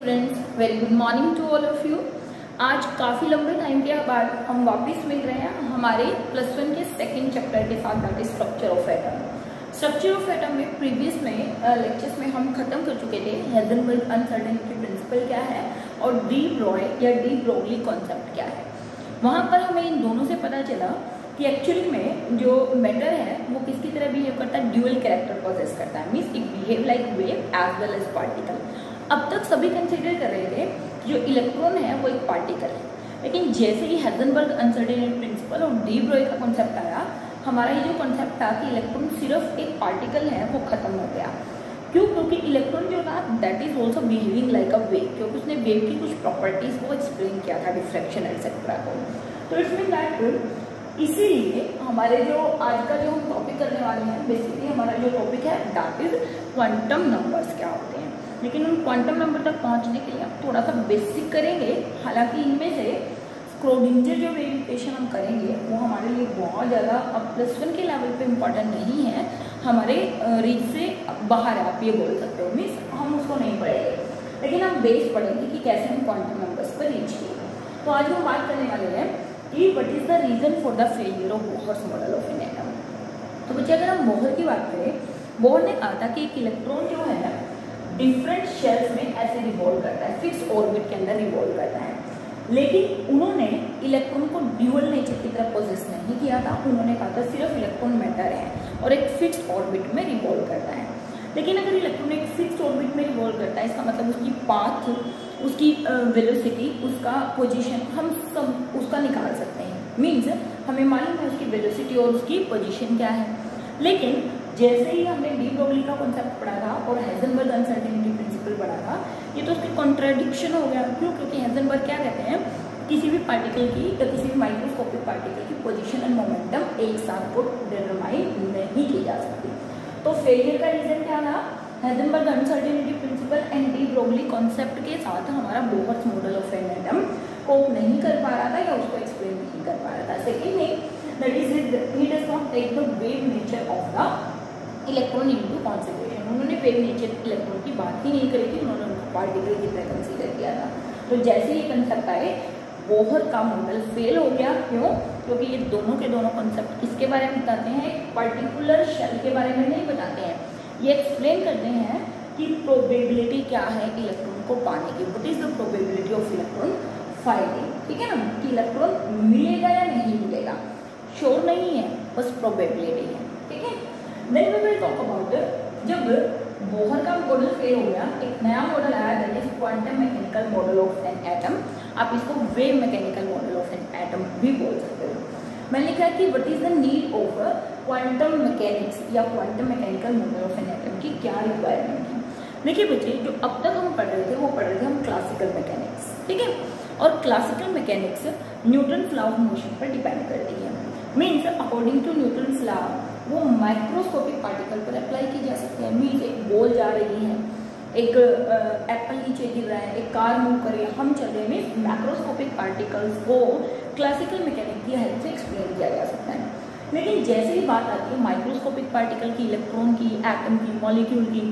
Friends, very good morning to all of you. आज काफ़ी लंबे टाइम के बाद हम वापस मिल रहे हैं हमारे +1 के सेकंड चैप्टर के साथ, that is structure of atom. Structure of atom में प्रीवियस में लेक्चर्स में हम खत्म कर चुके थे हेज़नबर्ग अनसर्टेनिटी प्रिंसिपल क्या है और डी ब्रॉय या डी ब्रोगली कॉन्सेप्ट क्या है। वहाँ पर हमें इन दोनों से पता चला कि एक्चुअली में जो मैटर है वो किसकी तरह बिहेव करता है, ड्यूअल कैरेक्टर पॉजेस करता है, means it behave like wave as well as particle. अब तक सभी कंसिडर कर रहे थे कि जो इलेक्ट्रॉन है वो एक पार्टिकल है, लेकिन जैसे ही हेज़नबर्ग अनसर्टेनिटी प्रिंसिपल और डी ब्रॉय का कॉन्सेप्ट आया, हमारा ये जो कॉन्सेप्ट था कि इलेक्ट्रॉन सिर्फ एक पार्टिकल है वो खत्म हो गया। क्यों? क्योंकि इलेक्ट्रॉन जो था that is also behaving like a wave, क्योंकि उसने वेव की कुछ प्रॉपर्टीज को एक्सप्लेन किया था, डिफ्रैक्शन एटसेट्रा को। तो इट्स मीन दैट इसीलिए हमारे जो आज का जो हम टॉपिक करने वाले हैं, बेसिकली हमारा जो टॉपिक है दैट इज क्वांटम नंबर्स क्या होते हैं। लेकिन उन क्वांटम नंबर तक पहुंचने के लिए हम थोड़ा सा बेसिक करेंगे। हालांकि इनमें से स्क्रोडिंजर जो वेव इक्वेशन हम करेंगे वो हमारे लिए बहुत ज़्यादा अब +1 के लेवल पे इम्पोर्टेंट नहीं है, हमारे रीच से बाहर है, आप ये बोल सकते हो। मीन्स हम उसको नहीं पढ़ेंगे, लेकिन हम बेस पढ़ेंगे कि कैसे हम क्वांटम नंबर्स पर रीच किए। तो आज हम बात करने वाले हैं कि what is the reason for the failure of Bohr's model of an atom. तो बच्चे अगर हम बोहर की बात करें, बोहर ने कहा था कि एक इलेक्ट्रॉन जो है डिफरेंट शेल्स में ऐसे रिवॉल्व करता है, फिक्स ऑर्बिट के अंदर रिवॉल्व करता है, लेकिन उन्होंने इलेक्ट्रॉन को ड्यूअल नेचर की तरह पोजेस नहीं किया था। उन्होंने कहा था सिर्फ इलेक्ट्रॉन मैटर है और एक फिक्स ऑर्बिट में रिवॉल्व करता है। लेकिन अगर इलेक्ट्रॉन एक फिक्स ऑर्बिट में रिवॉल्व करता है, इसका मतलब उसकी पाथ, उसकी वेलोसिटी, उसका पोजीशन हम सब उसका निकाल सकते हैं। मीन्स हमें मालूम है उसकी वेलोसिटी और उसकी पोजीशन क्या है। लेकिन जैसे ही हमने डी ब्रोगली का कॉन्सेप्ट पढ़ा था और हेज़नबर्ग अनसर्टेनिटी प्रिंसिपल पढ़ा था, ये तो उसकी कॉन्ट्राडिक्शन हो गया। क्यों? क्योंकि हेज़नबर्ग क्या कहते हैं, किसी भी पार्टिकल की या किसी भी माइक्रोस्कोपिक पार्टिकल की पोजीशन एंड मोमेंटम एक साथ को डिटरमाइन नहीं की जा सकती। तो फेलियर का रीजन क्या था? Heisenberg uncertainty principle and de Broglie concept के साथ हमारा Bohr's model of an atom cope नहीं कर पा रहा था या उसको एक्सप्लेन नहीं कर पा रहा था। Second thing, that is he does not take the wave nature of the electron into consideration. उन्होंने वेव नेचर इलेक्ट्रॉन की बात ही नहीं करी थी, उन्होंने उनको पार्टिकल की तरह कंसीडर किया था। तो जैसे ही कंसेप्ट आए, बोहर का मॉडल फेल हो गया। क्यों? क्योंकि ये दोनों के दोनों कंसेप्ट किसके बारे में बताते हैं, एक पर्टिकुलर शेल के बारे में नहीं बताते हैं। ये एक्सप्लेन करते हैं कि प्रोबेबिलिटी क्या है इलेक्ट्रॉन को पाने की, what is the probability of electron finding. ठीक है ना, कि इलेक्ट्रॉन मिलेगा या नहीं मिलेगा, श्योर नहीं है, बस प्रोबेबिलिटी है। ठीक है, then we will talk about जब बोहर का मॉडल फेल हो गया, एक नया मॉडल आया that is quantum mechanical model of an atom. आप इसको wave mechanical model of an atom भी बोल सकते हो। मैंने लिखा है कि what is the need of quantum mechanics या quantum mechanical model of an atom की क्या रिक्वायरमेंट है। देखिए बच्चे, जो अब तक हम पढ़ रहे थे वो पढ़ रहे थे हम क्लासिकल मैकेनिक्स। ठीक है, और classical mechanics Newton's law of motion पर डिपेंड करती है। Means according to Newton's law वो माइक्रोस्कोपिक पार्टिकल पर अप्लाई की जा सकती है। मीन्स एक बॉल जा रही है, एक एप्पल नीचे गिर रहा है, एक कार मूव कर रही है, हम चल रहे हैं, मीन्स मैक्रोस्कोपिक पार्टिकल्स को क्लासिकल मैकेनिक्स की हेल्प से एक्सप्लेन किया जा सकता है। लेकिन जैसे ही बात आती है माइक्रोस्कोपिक पार्टिकल की, इलेक्ट्रॉन की, एटम की, मॉलिक्यूल की,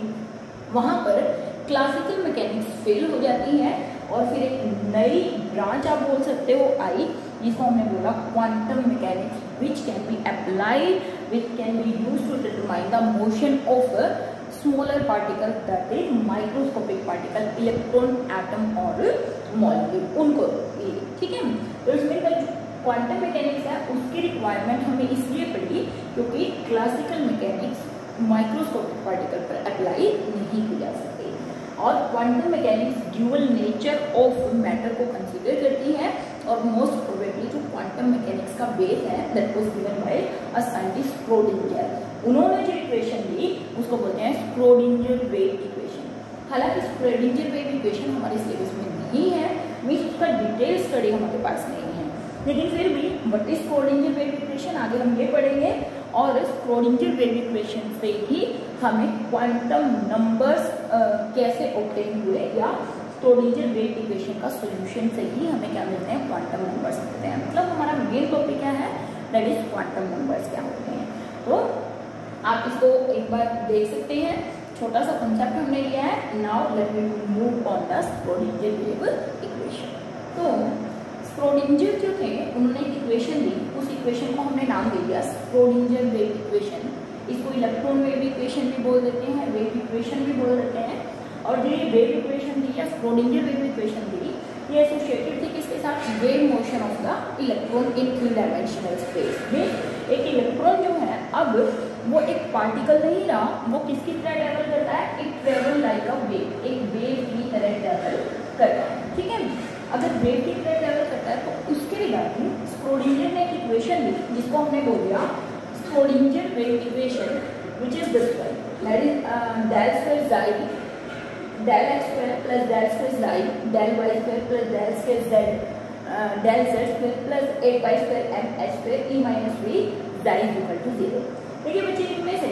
वहाँ पर क्लासिकल मैकेनिक्स फेल हो जाती है और फिर एक नई ब्रांच आप बोल सकते हो आई, जिसको हमने बोला quantum mechanics, which can be applied, which can be used to determine the motion of smaller particle that is microscopic particle, electron, atom और मॉलिक्यूल, उनको। ठीक है, तो इसमें क्वांटम मैकेनिक्स है उसकी रिक्वायरमेंट हमें इसलिए पड़ी क्योंकि क्लासिकल मैकेनिक्स माइक्रोस्कोपिक पार्टिकल पर अप्लाई नहीं की जा सकती। और quantum mechanics dual nature of matter को कंसीडर करती है और मोस्ट प्रोबेबली जो क्वांटम मैकेनिक्स का बेस है that was given by a scientist Schrödinger. उन्होंने जो इक्वेशन दी उसको बोलते हैं स्क्रोडिंजर वेव इक्वेशन। हालांकि स्क्रोडिंजर वेव इक्वेशन हमारे सिलेबस में नहीं है, मीन्स उसका डिटेल स्टडी हमारे पास नहीं है, लेकिन फिर भी what is Schrödinger wave equation आगे हम ये पढ़ेंगे। और स्क्रोडिंजर वेव इक्वेशन से ही हमें क्वांटम नंबर्स कैसे ऑब्टेन हुए, या स्क्रोडिंजर वेव इक्वेशन का सॉल्यूशन से ही हमें क्या मिलते हैं, क्वांटम नंबर्स मिलते हैं। मतलब हमारा मेन टॉपिक क्या है, दैट इज क्वांटम नंबर्स क्या होते हैं। तो आप इसको एक बार देख सकते हैं छोटा सा कंसेप्ट हमने लिया है। Now let me move on the Schrödinger wave equation. तो स्क्रोडिंजर जो थे उन्होंने एक इक्वेशन दी, उस इक्वेशन को हमने नाम दे दिया स्क्रोडिंजर वेव इक्वेशन। इसको इलेक्ट्रॉन वेव इक्वेशन भी बोल देते हैं, वेव इक्वेशन भी बोल देते हैं। और जो ये वेव इक्वेशन दी या स्क्रोडिंजर वेव इक्वेशन दी, ये एसोसिएटेड थी किसके साथ? Wave motion of the electron in 3 dimensional space में। एक इलेक्ट्रॉन जो है अब वो एक पार्टिकल नहीं रहा, वो किसकी तरह ट्रेवल करता है? It travel like a wave, एक वेव की तरह ट्रेवल करता है। ठीक है, अगर वेव की तरह ट्रेवल करता है तो उसके रिगार्डिंग स्क्रोडिंजर ने एक इक्वेशन दी जिसको हमने बोल दिया Schrodinger wave equation, which is this one, that is del square xi del x square plus del square xi del y square plus del square z del z square plus 8 pi square m h square e minus v xi is equal to 0। देखिए बच्चे, इनमें से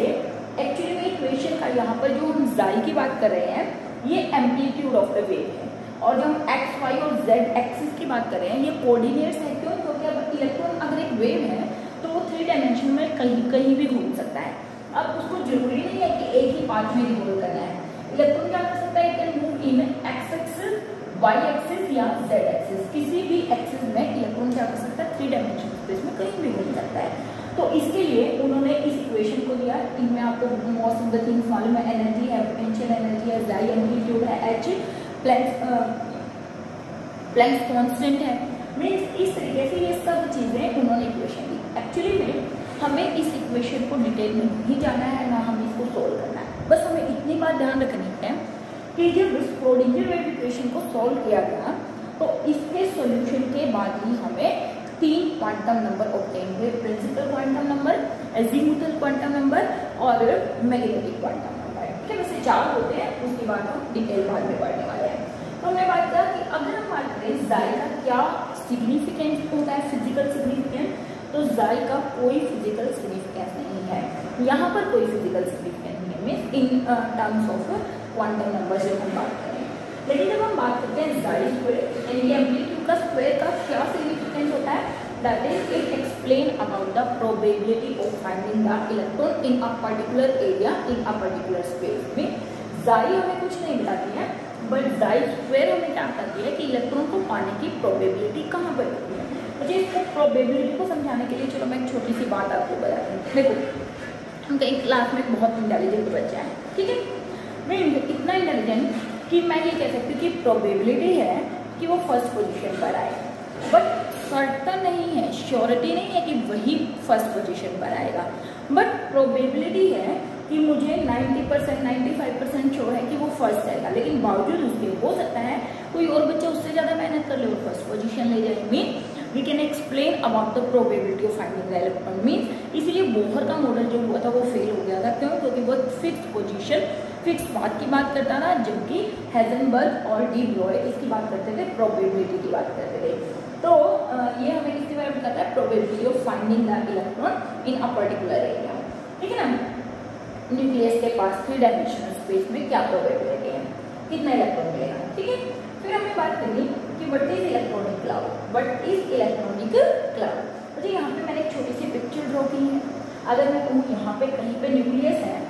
actually में equation का यहाँ पर जो हम xi की बात कर रहे हैं ये एम्पलीट्यूड ऑफ द वेव है, और जो हम x, y और z एक्सिस की बात कर रहे हैं ये कोऑर्डिनेट्स है। क्यों? क्योंकि अब इलेक्ट्रॉन अगर एक वेव है तो वो 3 डायमेंशन में कहीं भी घूम सकता है। अब उसको जरूरी नहीं है कि एक ही पार्ट में रिवॉल्व करना है। इलेक्ट्रॉन क्या कर सकता है? It can move in x axis, y axis या जेड एक्सिस, किसी भी एक्सिस में इलेक्ट्रॉन क्या कर सकता है? 3 डायमेंशनल स्पेस में कहीं भी घूम सकता है। तो इसके लिए उन्होंने इस इक्वेशन को दिया। इनमें आपको मोस्ट ऑफ द थिंग्स मालूम है, एनर्जी है, पोटेंशियल एनर्जी है, xi एम्पलीट्यूड है, h प्लैंक्स कांस्टेंट है। मीन्स इस तरीके से ये सब चीजें उन्होंने इक्वेशन दी। एक्चुअली में हमें इस इक्वेशन को डिटेल में नहीं जाना है, ना हमें इसको सोल्व करना है। बस हमें इतनी बात ध्यान रखनी है कि जब स्क्रोडिंजर वेव इक्वेशन को सॉल्व किया गया तो इसके सॉल्यूशन के बाद ही हमें 3 क्वांटम नंबर ऑब्टेन हुए, principal quantum number, azimuthal quantum number और मैग्नेटिक क्वांटम नंबर। ठीक है, वैसे 4 होते हैं, उसके बाद हम डिटेल बाद में पढ़ने वाले हैं। तो हमने बात किया कि अगर हम बात करें xi का क्या सिग्निफिकेंस होता है, फिजिकल सिग्निफिकेंस, तो xi का कोई फिजिकल सिग्निफिकेंस नहीं है। यहाँ पर कोई फिजिकल सिग्निफिकेंस नहीं है, means in terms of quantum number जब हम बात करें। लेकिन जब हम बात करते हैं xi स्क्वायर यानी एम्पलीट्यूड का स्क्वायर का क्या सिग्निफिकेंस होता है? That is it explain about the probability of finding the electron in a particular area in a particular space में। xi हमें कुछ नहीं बताती है, बट xi स्क्वायर हमें क्या बताती है कि इलेक्ट्रॉन को पाने की प्रोबेबिलिटी कहाँ पर होती है। मुझे इसको प्रोबेबिलिटी को समझाने के लिए चलो मैं एक छोटी सी बात आपको बताती हूँ। देखो, हम कहीं क्लास में बहुत इंटेलिजेंट बच्चा है, ठीक है, मैं इतना इंटेलिजेंट कि मैं ये कह सकती हूँ कि प्रोबेबिलिटी है कि वो फर्स्ट पोजीशन पर आए, बट सर्टन नहीं है, श्योरिटी नहीं है कि वही फर्स्ट पोजीशन पर आएगा, बट प्रोबेबिलिटी है कि मुझे 90% 95% श्योर है कि वो फर्स्ट आएगा। लेकिन बावजूद उसके हो सकता है कोई और बच्चा उससे ज़्यादा मेहनत कर ले और फर्स्ट पोजीशन ले जाए। Mean we can explain about the probability of finding the electron. Mean इसलिए बोहर का मॉडल जो हुआ था वो फेल हो गया था। क्यों? क्योंकि वो फिक्स पोजीशन फिक्स बात की बात करता था, जबकि हेजनबर्ग और डी ब्रॉय इसकी बात करते थे, प्रोबेबिलिटी की बात करते थे। तो ये हमें किसके बारे में बताता है? Probability of finding the electron in a particular area. ठीक है ना, न्यूक्लियस के पास 3 डायमेंशनल स्पेस में क्या प्रोबेबिलिटी है, कितना इलेक्ट्रॉन मिलेगा। ठीक है, फिर हमें बात करनी कि what is electronic cloud, what is electronic cloud. तो यहाँ पे मैंने एक छोटी सी पिक्चर ड्रॉ की है। अगर मैं कहूँ यहाँ पे कहीं पे न्यूक्लियस है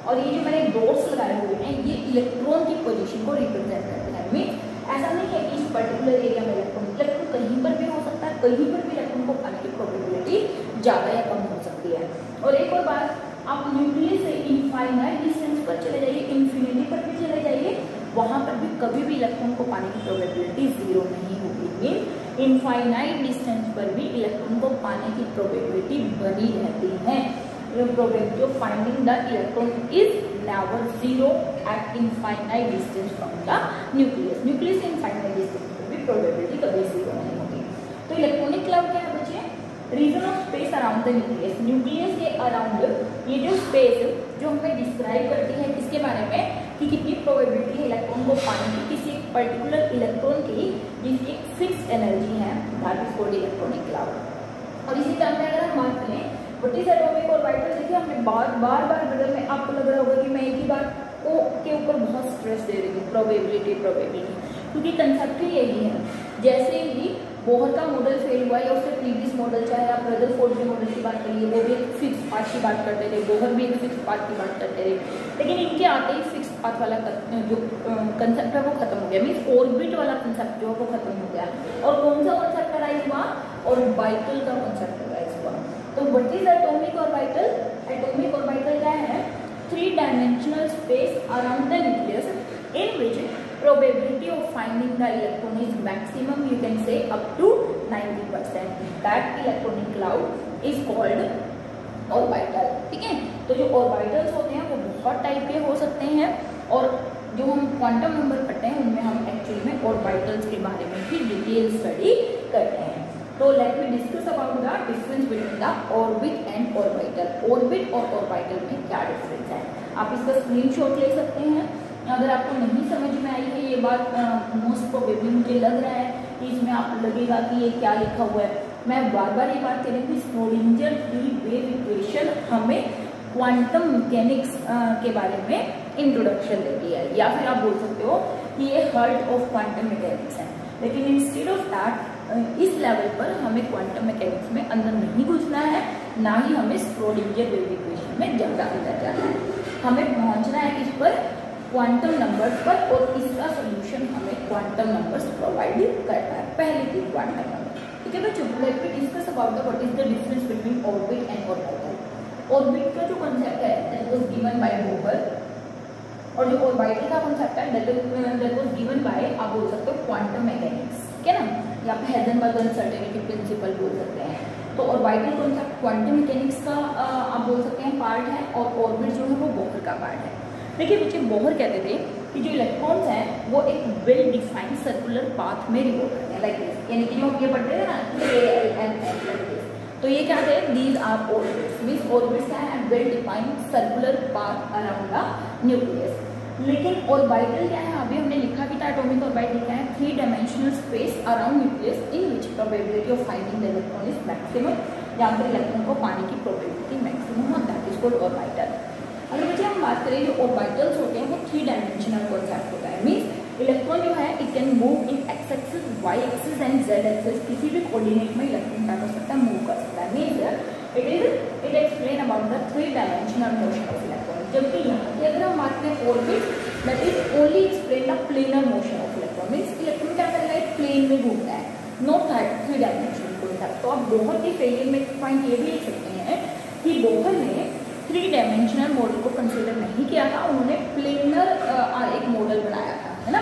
और ये जो मैंने डॉट्स लगाए हुए हैं ये इलेक्ट्रॉन की पोजीशन को रिप्रेजेंट करते हैं। मीन ऐसा नहीं है कि इस पर्टिकुलर एरिया में इलेक्ट्रॉन कहीं पर भी हो सकता है, कहीं पर भी इलेक्ट्रॉन को पाने की प्रोबेबिलिटी ज़्यादा या कम हो सकती है। और एक और बात, आप न्यूक्लियस से इनफाइनाइट डिस्टेंस पर चले जाइए, इन्फिनिटी पर भी चले जाइए, वहाँ पर भी कभी भी इलेक्ट्रॉन को पाने की प्रोबेबिलिटी 0 नहीं होगी। मीन इनफाइनाइट डिस्टेंस पर भी इलेक्ट्रॉन को पाने की प्रोबेबिलिटी बनी रहती है। Probability of finding the electron is never 0 eight infinite distance from the nucleus. Nucleus से इनफाइनाइट डिस्टेंस पर भी प्रोबेबिलिटी कभी 0 नहीं होगी। तो इलेक्ट्रॉनिक क्लाउड क्या है बच्चे? Region of space around the nucleus. Nucleus के अराउंड ये जो स्पेस जो हमें डिस्क्राइब करती है किसके बारे में, कि कितनी प्रोबेबिलिटी है इलेक्ट्रॉन को पाने की किसी एक पर्टिकुलर इलेक्ट्रॉन की जिसकी एक फिक्स एनर्जी है, that is called electronic cloud. और इसी टर्म में अगर हम बात करें व्हाट इज एटॉमिक ऑर्बिटल, देखिए हमने बार बार बदल में आपको लग रहा होगा कि मैं एक ही बात को के ऊपर बहुत स्ट्रेस दे रही हूँ, प्रोबेबिलिटी, क्योंकि कंसेप्ट ही यही है। जैसे ही बोहर का मॉडल फेल हुआ या उससे प्रीवियस मॉडल, चाहे आप रदरफोर्ड के मॉडल की बात करिए, वो भी एक फिक्स पाथ की बात करते थे, बोहर भी एक फिक्स पाथ की बात करते थे, लेकिन इनके आते ही फिक्स पाथ वाला जो कंसेप्ट है वो खत्म हो गया, मीन्स ऑर्बिट वाला कंसेप्ट जो है वो खत्म हो गया। और कौन सा कॉन्सेप्ट राइज हुआ? ऑर्बिटल का कॉन्सेप्ट राइज हुआ। तो what is atomic orbital? Atomic orbital क्या है? 3 dimensional space around the nucleus in which probability of finding the electron is maximum, you can say up to 90%. That electronic cloud is called orbital। ठीक है, तो जो orbitals होते हैं वो बहुत टाइप के हो सकते हैं, और जो हम क्वांटम नंबर पढ़ते हैं उनमें हम एक्चुअली में ऑर्बिटल्स के बारे में भी डिटेल स्टडी करते हैं। तो let me discuss about the difference between the orbit and orbital. Orbit और ऑर्बिटल में क्या डिफरेंस है, आप इसका स्क्रीनशॉट ले सकते हैं। अगर आपको नहीं समझ में आई है ये बात, मोस्ट प्रोबेबली मुझे लग रहा है कि इसमें आप लगेगा कि ये क्या लिखा हुआ है, मैं बार बार ये बात करें कि श्रोडिंगर फ्री वेव इक्वेशन हमें क्वांटम मैकेनिक्स के बारे में इंट्रोडक्शन देती है, या फिर आप बोल सकते हो कि ये हार्ट ऑफ क्वांटम मैकेनिक्स है। लेकिन इंस्टेड ऑफ दैट इस लेवल पर हमें क्वांटम मैकेनिक्स में अंदर नहीं घुसना है, ना ही हमें श्रोडिंगर वेव इक्वेशन में ज़्यादा अंदर जाना है। हमें पहुंचना है इस पर क्वांटम नंबर्स पर, और इसका सोल्यूशन हमें क्वांटम नंबर्स प्रोवाइड करता है। पहले दिन क्वांटम नंबर, ठीक है बच्चों। Let me discuss about the what is the difference between orbit and orbital. Orbit का जो कांसेप्ट है that was given by Bohr, और जो ऑर्बिटल का कांसेप्ट है दैट वाज गिवन बाय, आप बोल सकते हो क्वांटम मैकेनिक्स, ठीक है ना, या फिर हाइजेनबर्ग अनसर्टेनिटी प्रिंसिपल बोल सकते हैं। तो ऑर्बिटल कांसेप्ट क्वांटम मैकेनिक्स का आप बोल सकते हैं पार्ट है, और ऑर्बिट जो है वो बोहर का पार्ट है। देखिए बच्चे, बोहर कहते थे कि जो इलेक्ट्रॉन्स हैं वो एक वेल डिफाइंड सर्कुलर पाथ में रिवॉल्व करते हैं, लाइक दिस, यानी कि हम ये पढ़ते थे ना KLMN, तो ये क्या थे? These are orbits, means orbits क्या है? Well defined circular path around the nucleus. लेकिन ऑर्बिटल क्या है? अभी हमने लिखा भी था, एटॉमिक ऑर्बिटल क्या है? 3 dimensional space around nucleus in which probability of finding the electron is maximum, जहाँ पर इलेक्ट्रॉन को पाने की प्रोबेबिलिटी मैक्सिमम हो, दैट इज कॉल्ड ऑर्बिटल। अगर बच्चे हम बात करें जो ऑर्बिटल्स होते हैं वो 3 डायमेंशनल कॉन्सेप्ट होता है, मींस इलेक्ट्रॉन जो है it can move in x axis, y axis and z axis, किसी भी कोऑर्डिनेट में इलेक्ट्रॉन क्या कर सकता है? मूव कर सकता है। Means it explain about the 3 dimensional motion of electron. जबकि यहाँ की अगर हम बात करें orbit, that is only explain the planar motion of electron, means electron क्या करेगा? एक प्लेन में घूमता है, नॉट 3 डायमेंशनल कॉन्सेप्ट। तो आप बोहर के फेलियर में एक पॉइंट ये भी लिख सकते हैं कि बोहर ने 3 डायमेंशनल मॉडल को कंसीडर नहीं किया था, उन्होंने प्लेनर एक मॉडल बनाया था, है ना,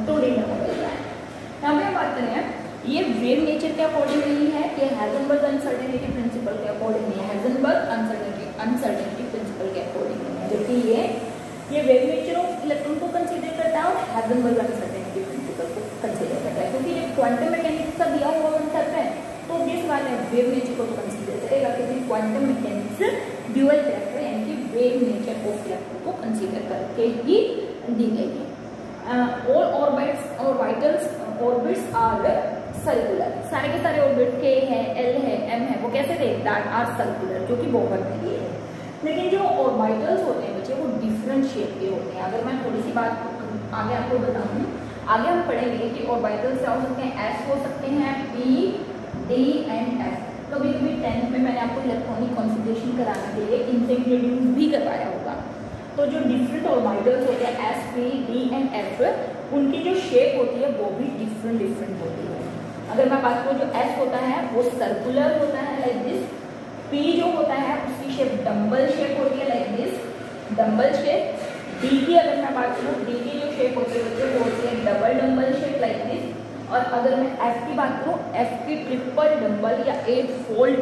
2D मॉडल बनाया। यहाँ पे हम बात करें ये वेव नेचर के अकॉर्डिंग नहीं है, ये हाइजेनबर्ग अनसर्टेनिटी प्रिंसिपल के अकॉर्डिंग नहीं है, हाइजेनबर्ग अनसर्टेनिटी प्रिंसिपल के अकॉर्डिंग नहीं है, जबकि ये वेव नेचर ऑफ इलेक्ट्रॉन को कंसीडर करता है और हाइजेनबर्ग अनसर्टेनिटी प्रिंसिपल को कंसीडर करता है, क्योंकि ये क्वांटम मैकेनिक्स का दिया हुआ कंसेप्ट है, तो ऑब्वियस बात है वेव नेचर को तो कंसीडर करेगा, क्योंकि क्वांटम मैकेनिक्स ड्यूअल कैरेक्टर यानी कि वेव नेचर ऑफ इलेक्ट्रॉन को कंसीडर करके ही दी गई है। ऑर्बिट्स आर सर्कुलर, सारे के सारे ऑर्बिट के हैं, एल है, एम है, वो कैसे थे? दैट आर सर्कुलर, जो कि बोहर के लिए है। लेकिन जो ऑर्बिटल्स होते हैं बच्चे वो डिफरेंट शेप के होते हैं। अगर मैं थोड़ी सी बात आगे आपको बताऊँ, आगे हम पढ़ेंगे कि ऑर्बिटल्स क्या हो सकते हैं? एस हो सकते हैं, पी, डी एंड एफ। तो अभी 10th में मैंने आपको इलेक्ट्रॉनिक कॉन्फ़िगरेशन कराने के लिए इनसे इंट्रोड्यूस भी करवाया होगा। तो जो डिफरेंट ऑर्बिटल्स होते हैं S, P, D and F, उनकी जो शेप होती है वो भी डिफरेंट होती है। अगर मैं बात करूँ, जो एस होता है वो सर्कुलर होता है लाइक दिस, पी जो होता है उसकी शेप डम्बल शेप होती है like this, dumbbell shape. D की अगर मैं बात करूँ, डी की जो शेप होती है वो होती है double dumbbell shape like this. और अगर मैं एफ की बात करूँ, एफ की ट्रिपल डम्बल या 8 फोल्ड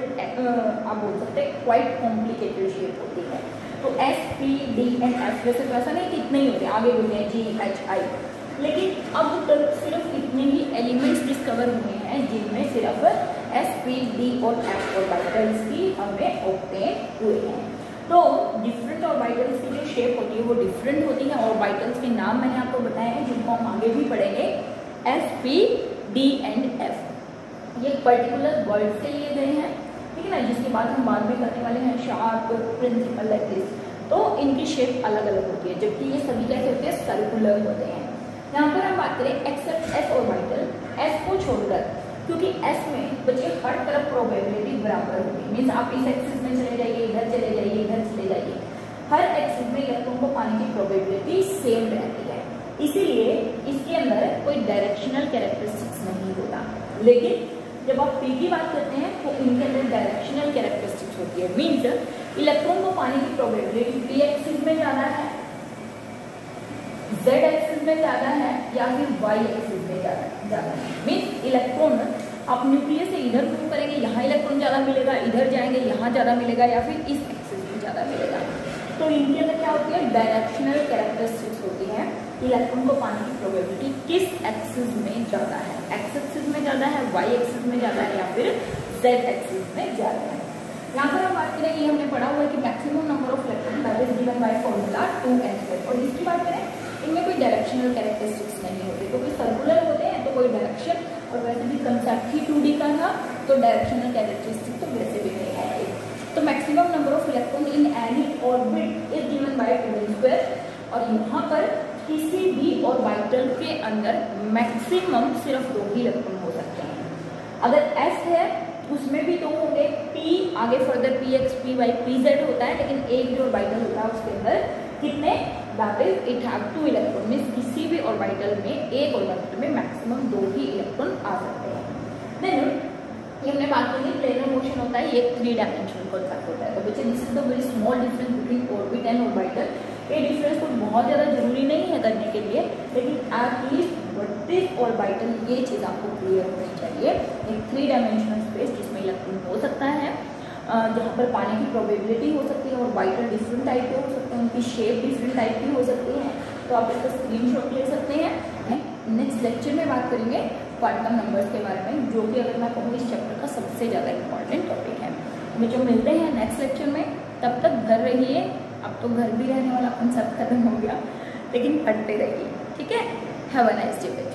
आप बोल सकते हैं, क्वाइट कॉम्प्लिकेटेड शेप होती है। तो S, P, D and F वैसे तो ऐसा नहीं कि इतने ही होते हैं, आगे होते हैं जी, एच, आई, लेकिन अब तक सिर्फ इतने ही एलिमेंट्स डिस्कवर हुए हैं जिनमें सिर्फ एस, पी, डी और एफ ऑर्बिटल्स की हमें ऑब्टेन हुए हैं। तो डिफरेंट ऑर्बिटल्स की जो शेप होती है वो डिफरेंट होती है। ऑर्बिटल्स के नाम मैंने आपको बताए हैं जिनको हम आगे भी पढ़ेंगे, S, P, D and F. ये पर्टिकुलर वर्ड से लिए गए हैं, ठीक है ना, जिसके बाद हम बात भी करने वाले हैं शार्प प्रिंसिपल लाइक दिस। तो इनकी शेप अलग अलग होती है, जबकि ये सभी कैसे होते हैं? सर्कुलर होते हैं। यहाँ पर हम बात करें एक्सेप्ट एस ऑर्बिटल, एस को छोड़कर, क्योंकि एस में बच्चे हर तरफ प्रोबेबिलिटी बराबर होगी, मीन्स आप इस एक्सिस में चले जाइए, इधर चले जाइए, इधर चले जाइए, हर एक्सिस में इलेक्ट्रॉन को पाने की प्रोबेबिलिटी सेम रहती है। इसीलिए इसके अंदर कोई डायरेक्शनल कैरेक्टरिस्टिक्स नहीं होता। लेकिन जब आप पी की बात करते हैं तो इनके अंदर डायरेक्शनल कैरेक्टरिस्टिक्स होती है, मीन्स इलेक्ट्रॉन को पाने की प्रोबेबिलिटी पी एक्सिस में ज्यादा है, जेड एक्सिस में ज्यादा है, या फिर वाई एक्सिस में ज्यादा है। मीन्स इलेक्ट्रॉन आप न्यूक्लियस से इधर मूव करेंगे, यहाँ इलेक्ट्रॉन ज्यादा मिलेगा, इधर जाएंगे यहाँ ज्यादा मिलेगा, या फिर इस एक्सिस में ज्यादा मिलेगा। तो इनके अंदर क्या होती है, डायरेक्शनल कैरेक्टरिस्टिक्स होती है। इलेक्ट्रॉन को पाने की प्रोबेबिलिटी किस एक्सिस में ज्यादा है, एक्स एक्सिस में ज्यादा है, वाई एक्सिस में ज्यादा है, या फिर जेड एक्सिस में ज्यादा है। यहाँ पर हम बात करें, ये हमने पढ़ा हुआ है कि maximum number of electron that is given by formula 2n²। और इसकी बात करें, इनमें कोई डायरेक्शनल कैरेक्टरिस्टिक्स नहीं होती, क्योंकि सर्कुलर होते हैं तो कोई डायरेक्शन, और वैसे भी कंसेप्ट ही 2D का था तो डायरेक्शनल कैरेक्टरिस्टिक तो वैसे भी नहीं आएगी। तो maximum number of electron in any orbit is given by 2n²। और यहाँ पर किसी भी ऑर्बिटल के अंदर मैक्सिमम सिर्फ 2 ही इलेक्ट्रॉन हो सकते हैं। अगर s है उसमें भी 2 होंगे, p आगे फर्दर px, py, pz होता है, लेकिन एक जो ऑर्बिटल होता है उसके अंदर कितने, that is it have 2 electron, means किसी भी ऑर्बिटल में, एक ऑर्बिटल में मैक्सिमम 2 ही इलेक्ट्रॉन आ सकते हैं। देन ये हमने बात की प्लेनर मोशन होता है, ये 3 डायमेंशनल कॉन्सेप्ट होता है। तो बच्चे this is the very small difference between orbit and orbital. ये डिफरेंस को बहुत ज़्यादा जरूरी नहीं है करने के लिए, लेकिन एटलीस्ट व्हाट इज ऑर्बिटल, ये चीज़ आपको क्लियर होनी चाहिए। एक 3 डायमेंशनल स्पेस जिसमें इलेक्ट्रॉन हो सकता है, जहाँ पर पाने की प्रोबेबिलिटी हो सकती है, ऑर्बिटल डिफरेंट टाइप के हो सकते हैं, उनकी शेप डिफरेंट टाइप की हो सकती है। तो आप इसका स्क्रीनशॉट ले सकते हैं। नेक्स्ट लेक्चर में बात करेंगे क्वांटम नंबर्स के बारे में, जो कि अगर मैं कहूँ इस चैप्टर का सबसे ज़्यादा इंपॉर्टेंट टॉपिक है। जो मिलते हैं नेक्स्ट लेक्चर में, तब तक घर रहिए। अब तो घर भी रहने वाला कंसेप्ट खत्म हो गया, लेकिन पढ़ते रहिए, ठीक है। Have a nice day.